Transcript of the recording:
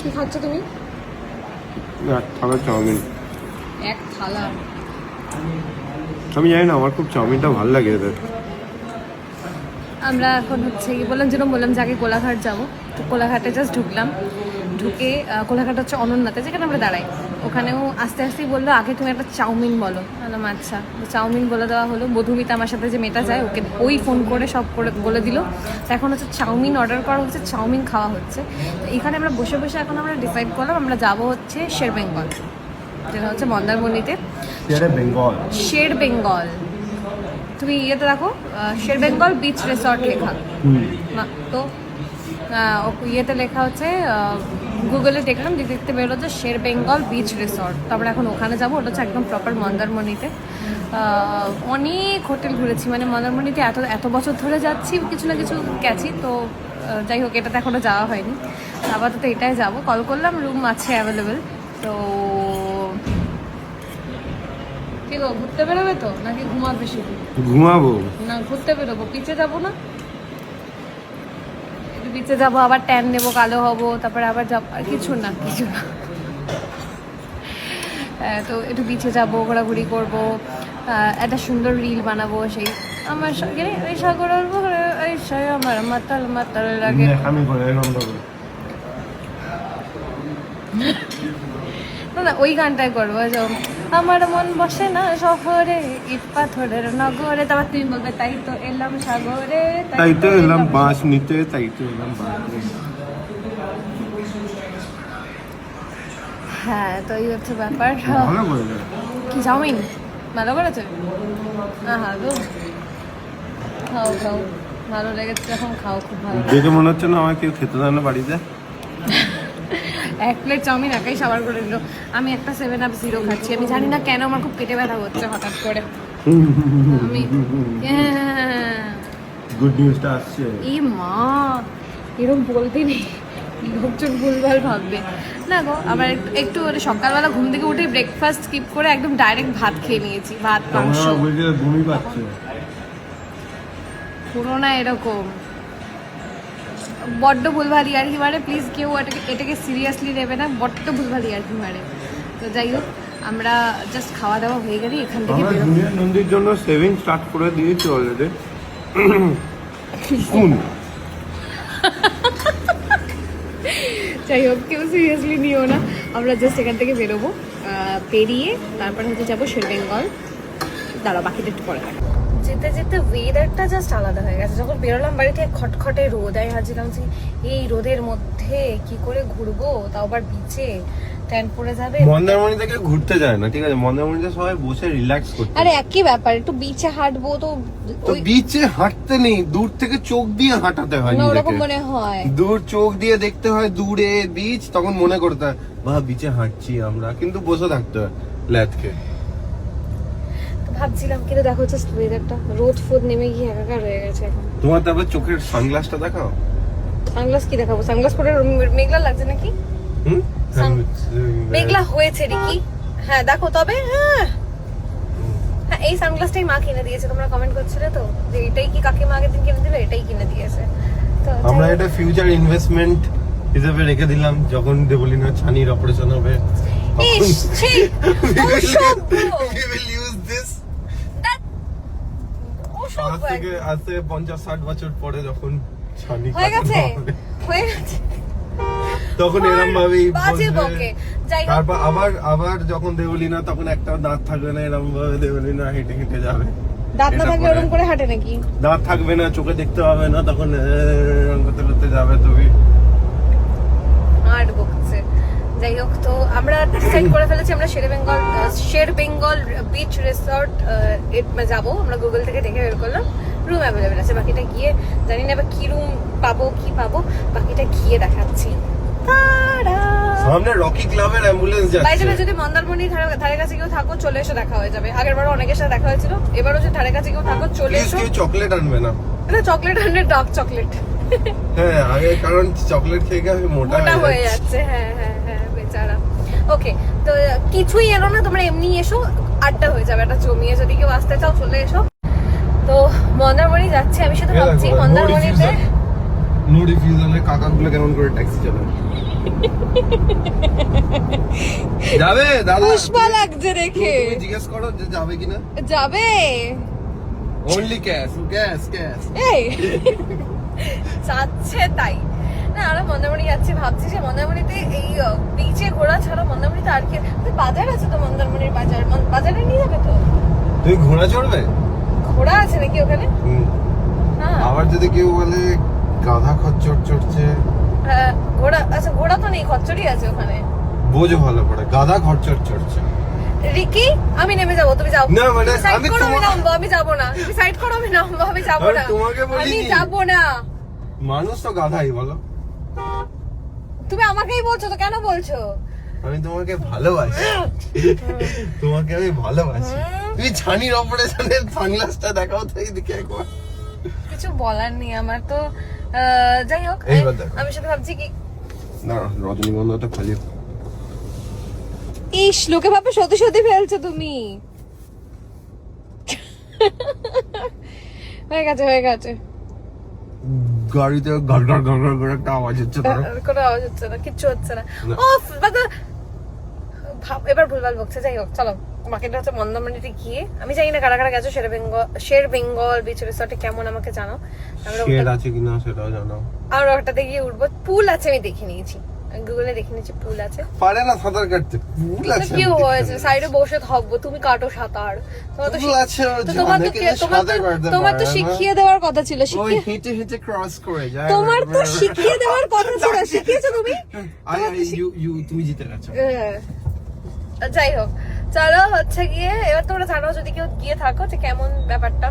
কি খাচ্ছ তুমি? এক থালা চাউমিন। এক থালা? আমি জানি না, আমার খুব চাউমিনটা ভালো লাগে এদের। আমরা এখন হচ্ছে কি বললাম, যেরকম বললাম যে আগে কোলাঘাট যাবো, তো কোলাঘাটে জাস্ট ঢুকলাম। ঢুকে কোলাঘাট হচ্ছে অনন্যাতে, যেখানে আমরা দাঁড়াই, ওখানেও আস্তে আস্তেই বললো আগে তুমি একটা চাউমিন বলো। বললাম আচ্ছা, চাউমিন বলে দেওয়া হলো। মধুমিতা আমার সাথে যে মেয়েটা যায়, ওকে ওই ফোন করে সব করে বলে দিল। তো এখন হচ্ছে চাউমিন অর্ডার করা হচ্ছে, চাউমিন খাওয়া হচ্ছে। তো এখানে আমরা বসে বসে এখন আমরা ডিসাইড করলাম আমরা যাবো হচ্ছে শের বেঙ্গল, যেটা হচ্ছে মন্দারমণিতে। শের বেঙ্গল, তুমি ইয়েতে দেখো শের বেঙ্গল বিচ রিসর্ট লেখা। তো ইয়েতে লেখা হচ্ছে, গুগলে দেখলাম, দেখতে বেরোলো যে শের বেঙ্গল বিচ রিসর্ট। তো আমরা এখন ওখানে যাবো। ওটা হচ্ছে একদম প্রপার মন্দারমণিতে। অনেক হোটেল ঘুরেছি, মানে মন্দারমণিতে এত বছর ধরে যাচ্ছি, কিছু না কিছু গেছি। তো যাই হোক, এটাতে এখনও যাওয়া হয়নি। আপাতত এটাই যাবো। কল করলাম, রুম আছে অ্যাভেলেবেল। তো কি গো, ঘুরতে বেরোবে তো নাকি ঘুমাবে? শুধু ঘুমাবো না, ঘুরতে বেরোবো। পিচে যাবো না? বিচে যাবো, আবার ট্যান নেবো, কালো হবো, তারপরে আবার যাবো, আর কিছু না। তো একটু বিচে যাবো, ঘোরাঘুরি করবো, একটা সুন্দর রিল বানাবো। সেই আমার এই সাগর আমার মাতাল মাতাল লাগে। না, ওই গানটাই করবো, যে আমার মন বসে না শহরে, ইট পাথরের নগরে। তারপর তুমি বলবে তাই তো এলাম সাগরে, তাই তো এলাম বাঁশ নিতে, তাই তো এলাম বাঁশ। হ্যাঁ, তো এই হচ্ছে ব্যাপার। কি চাউমিন ভালো করেছে? হ্যাঁ গো, খাও খাও, ভালো লেগেছে এখন, খাও, খুব ভালো। দেখে মনে হচ্ছে না আমার কেউ খেতে দেয় না বাড়িতে। এক প্লেট চাউমিন একাই সাবার করে দিল। আমি একটা 7 Up Zero খাচ্ছি। আমি জানি না কেন আমার খুব পেটে ব্যথা হচ্ছে হঠাৎ করে। আমি গুড নিউজটা আসছে। এই মা, এরকম বলতে নেই, লোকজন ভুলভাল ভাববে না গো। আবার একটু সকালবেলা ঘুম থেকে উঠে ব্রেকফাস্ট স্কিপ করে একদম ডাইরেক্ট ভাত খেয়ে নিয়েছি, ভাত মাংস। ঘুমই পাচ্ছে পুরো না এরকম বড্ড ভুলভাল ইয়ার্কি মারে। প্লিজ কেউ এটাকে সিরিয়াসলি নেবে না, বড্ড ভুলভাল ইয়ার্কি মারে। তো যাই হোক, আমরা জাস্ট খাওয়া দাওয়া হয়ে গেলে এখান থেকে জুনিয়র নন্দীর জন্য সেভিং স্টার্ট করে দিয়েছি অলরেডি। যাই হোক, কেউ সিরিয়াসলি নিও না। আমরা জাস্ট এখান থেকে বেরোবো, পেরিয়ে তারপরে হচ্ছে যাবো শের বেঙ্গল। দাঁড়া, বাকিটা একটু পরে। যেতে যেতে ওয়েদারটা জাস্ট আলাদা হয়ে গেছে। যখন বেরোলাম বাড়ি থেকে, খটখটে রোদ। আমি ভাবছিলাম যে এই রোদের মধ্যে কি করে ঘুরবো, তাও আবার বিচে, ট্যান পড়ে যাবে। মন্দারমণি থেকে ঘুরতে যায় না, ঠিক আছে? মন্দারমণিতে সবাই বসে রিল্যাক্স করতে। আরে একই ব্যাপার, একটু বিচে হাঁটবো। তো বিচে হাঁটতে নেই, দূর থেকে চোখ দিয়ে হাঁটাতে হয়। ওরকম মনে হয়, দূর চোখ দিয়ে দেখতে হয় দূরে বিচ, তখন মনে করতে হয় বা বিচে হাঁটছি আমরা, কিন্তু বসে থাকতে হয় ল্যাথকে। ভাবছিলাম, কিন্তু দেখো হচ্ছে ওয়েদারটা, রোদ ফোদ নেমে গিয়ে একাকার হয়ে গেছে এখন। তোমার তারপর চোখের সানগ্লাসটা দেখাও। সানগ্লাস কি দেখাবো? সানগ্লাস পরে মেঘলা লাগছে নাকি? মেঘলা হয়েছে নাকি? হ্যাঁ দেখো তবে। হ্যাঁ, এই সানগ্লাসটাই মা কিনে দিয়েছে। তোমরা কমেন্ট করছিলে তো যে এটাই কি কাকিমা আগের দিন কিনে দিল, এটাই কিনে দিয়েছে। তো আমরা এটা ফিউচার ইনভেস্টমেন্ট হিসেবে রেখে দিলাম, যখন দেবলিনার ছানির অপারেশন হবে আজ থেকে 50-60 বছর পরে যখন ছানি হয়ে গেছে তখন এরকম ভাবেই বলবে। তারপর আবার যখন দেবলিনা, তখন একটা দাঁত থাকবে না, এরকম ভাবে দেবলিনা হেঁটে হেঁটে যাবে। দাঁত না থাকলে এরকম করে হাঁটে নাকি? দাঁত থাকবে না, চোখে দেখতে হবে না, তখন এরকম করতে করতে যাবে। তুমি হাঁট বকছে। যাই হোক, তো আমরা ডিসাইড করে ফেলেছি আমরা শের বেঙ্গল বিচ রিসর্ট যাবো। আমরা গুগল থেকে দেখে বের করলাম, রুম অ্যাভেলেবেল আছে। বাকিটা গিয়ে জানি না এবার কি রুম পাবো, কি পাবো, বাকিটা গিয়ে দেখাচ্ছি। সামনে রকি ক্লাবের অ্যাম্বুলেন্স যাচ্ছে। বাইরে যদি মন্দারমণির ধারে কাছে কেউ থাকো, চলে এসে দেখা হয়ে যাবে। আগেরবারও অনেকের সাথে দেখা হয়েছিল, এবারও যদি ধারে কাছে কেউ থাকো, চলে এসো। কেউ চকলেট আনবে না? না, চকলেট আনবে, ডার্ক চকলেট। হ্যাঁ, আগে কারণ চকলেট খেয়ে আমি মোটা হয়ে যাচ্ছে। হ্যাঁ হ্যাঁ হ্যাঁ, বেচারা। ওকে, তো কিছুই এলো না, তোমরা এমনি এসো, আড্ডা হয়ে যাবে একটা জমিয়ে। যদি কেউ আসতে চাও চলে এসো। তো মন্দারমণি যাচ্ছি। আমি শুধু ভাবছি মন্দারমণিতে নো রিফিউজালের কাকাগুলো কেমন করে ট্যাক্সি চালায়। যাবে দাদা? পুষ্পা লাগছে দেখে। তুমি জিজ্ঞেস করো যে যাবে কিনা। যাবে অনলি ক্যাশ ক্যাশ ক্যাশ। এই যাচ্ছে তাই না, আমরা মন্দারমণি যাচ্ছি, ভাবছি যে মন্দারমণিতে এই বিচে ঘোরা ছাড়া মন্দারমণিতে আর কি বাজার আছে তো, মন্দারমণির বাজার, বাজারে নিয়ে যাবে তো? তুমি ঘোড়া চড়বে? ঘোড়া আছে নাকি ওখানে? হ্যাঁ আবার যদি কেউ বলে গাধা খচ্চর চড়ছে, ঘোড়া, আচ্ছা ঘোড়া তো নেই, খচ্চরই আছে ওখানে। বোঝো ভালো করে, গাধা খচ্চর চড়ছে। রিকি আমি নেমে যাবো, তুমি যাও না মানে সাইড আমি করো, আমি নামবো, আমি যাবো না, তুমি সাইড করো, আমি নামবো, আমি যাবো আমি না, তোমাকে বলিনি। আমি যাবো না। মানুষ তো গাধাই বলো। তুমি আমাকেই বলছো তো, কেন বলছো? আমি তোমাকে ভালোবাসি, তোমাকে আমি ভালোবাসি। তুমি ছানির অপারেশনের সানগ্লাসটা দেখাও তো এইদিকে একবার। কিছু বলার নেই আমার তো, যাই হোক। এইবার দেখো। আমি শুধু ভাবছি কি, না রজনীগন্ধাটা খালি ইস লোকে ভাবে সত্যি সত্যি ফেলছো তুমি। হয়ে গেছে হয়ে গেছে, গাড়িতে ঘর ঘর ঘর ঘর করে একটা আওয়াজ হচ্ছে তো। কোনো আওয়াজ হচ্ছে না, কিচ্ছু হচ্ছে না। না। ওফ বাবা, এবার ভুলভাল বকছে। যাই হোক চলো, বাকিটা হচ্ছে মন্দারমণিতে গিয়ে, আমি জানি না কারা কারা গেছো শের বেঙ্গল বিচ রিসর্টে, কেমন আমাকে জানাও। শেড আছে কিনা সেটাও জানাও। আমরা ওটাতে গিয়ে উঠবো। পুল আছে, আমি দেখে নিয়েছি, গুগলে দেখে নিয়েছি পুল আছে। পারে না সাঁতার কাটতে, পুল আছে। কি হয়েছে, সাইডে বসে থাকবো, তুমি কাটো সাঁতার, তোমার তো পুল আছে, তো তোমার তো তোমার তো শিখিয়ে দেওয়ার কথা ছিল, ওই শিখিয়ে হেঁটে হেঁটে ক্রস করে যায়। তোমার তো শিখিয়ে দেওয়ার কথা ছিল, শিখিয়েছো তুমি। তুমি জিতে গেছো। যাই হোক চলো, হচ্ছে গিয়ে এবার তোমরা জানাও যদি কেউ গিয়ে থাকো যে কেমন ব্যাপারটা।